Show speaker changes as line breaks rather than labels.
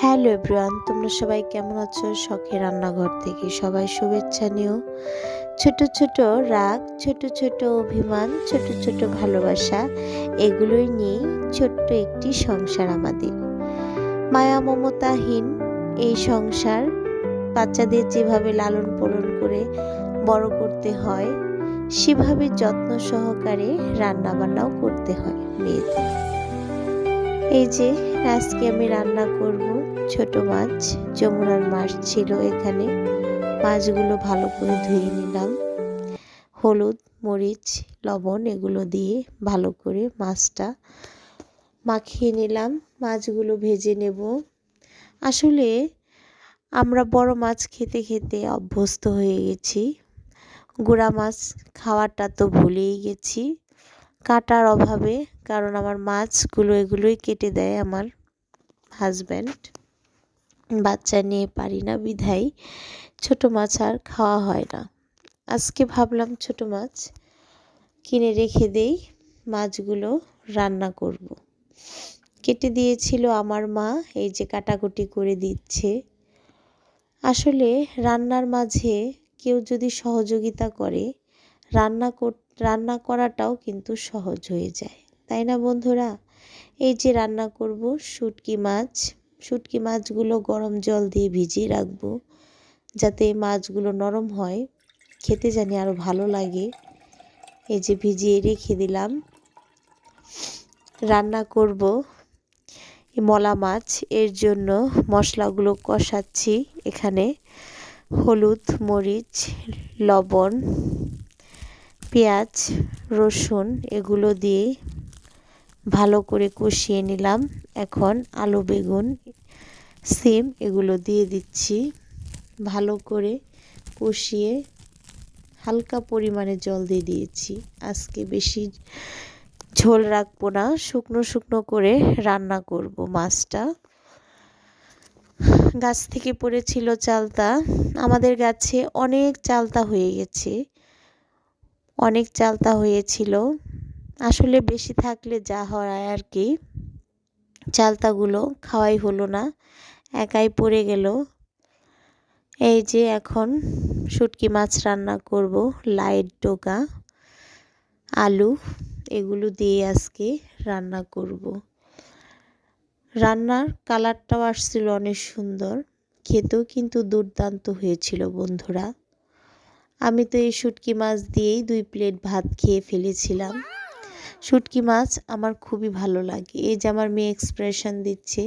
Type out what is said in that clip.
Hello everyone, তোমরা সবাই কেমন আছো? শখের রান্নাঘর থেকে সবাই শুভেচ্ছা নিও। ছোট ছোট রাগ, ছোট ছোট অভিমান, ছোট ছোট ভালোবাসা, এগুলোই নিয়ে ছোট্ট একটি সংসার আমাদের। মায়া মমতাহীন এই সংসার, বাচ্চাদের যেভাবে লালন পালন করে বড় করতে হয় সেভাবে যত্ন সহকারে রান্না বান্নাও করতে হয় মেয়েদের। এই যে আজকে আমি রান্না করব ছোট মাছ। যমুনার মাছ ছিল এখানে। মাছগুলো ভালো করে ধুয়ে নিলাম, হলুদ মরিচ লবণ এগুলো দিয়ে ভালো করে মাছটা মাখিয়ে নিলাম। মাছগুলো ভেজে নেব। আসলে আমরা বড় মাছ খেতে খেতে অভ্যস্ত হয়ে গেছি, গুঁড়া মাছ খাওয়াটা তো ভুলেই গেছি কাটার অভাবে। কারণ আমার মাছগুলো এগুলোই কেটে দেয় আমার হাজব্যান্ড। বাচ্চা নিয়ে পারি না বিধায় ছোট মাছ আর খাওয়া হয় না। আজকে ভাবলাম ছোট মাছ কিনে রেখে দেই, মাছগুলো রান্না করব। কেটে দিয়েছিল আমার মা, এই যে কাটাকুটি করে দিচ্ছে। আসলে রান্নার মাঝে কেউ যদি সহযোগিতা করে রান্না করাটাও কিন্তু সহজ হয়ে যায়, তাই না বন্ধুরা? এই যে রান্না করব শুটকি মাছগুলো গরম জল দিয়ে ভিজিয়ে রাখবো, যাতে মাছগুলো নরম হয়, খেতে জানি আরও ভালো লাগে। এই যে ভিজিয়ে রেখে দিলাম। রান্না করব মলা মাছ, এর জন্য মশলাগুলো কষাচ্ছি। এখানে হলুদ মরিচ লবণ পেঁয়াজ রসুন এগুলো দিয়ে ভালো করে কষিয়ে নিলাম। এখন আলু বেগুন সিম এগুলো দিয়ে দিচ্ছি। ভালো করে কষিয়ে হালকা পরিমাণে জল দিয়ে দিয়েছি। আজকে বেশি ঝোল রাখবো না, শুকনো শুকনো করে রান্না করব মাছটা। গাছ থেকে পড়েছিল চালতা, আমাদের গাছে অনেক চালতা হয়ে গেছে, অনেক চালতা হয়েছিল। আসলে বেশি থাকলে যা হয় আর কি, চালতাগুলো খাওয়াই হলো না, একাই পড়ে গেল। এই যে এখন শুটকি মাছ রান্না করব, লাইট ডোকা আলু এগুলো দিয়ে আজকে রান্না করব। রান্নার কালারটাও আসছিল অনেক সুন্দর, খেতেও কিন্তু দুর্দান্ত হয়েছিল বন্ধুরা। আমি তো এই শুটকি মাছ দিয়েই 2 প্লেট ভাত খেয়ে ফেলেছিলাম। শুটকি মাছ আমার খুবই ভালো লাগে। এই যে আমার মেয়ে এক্সপ্রেশন দিচ্ছে,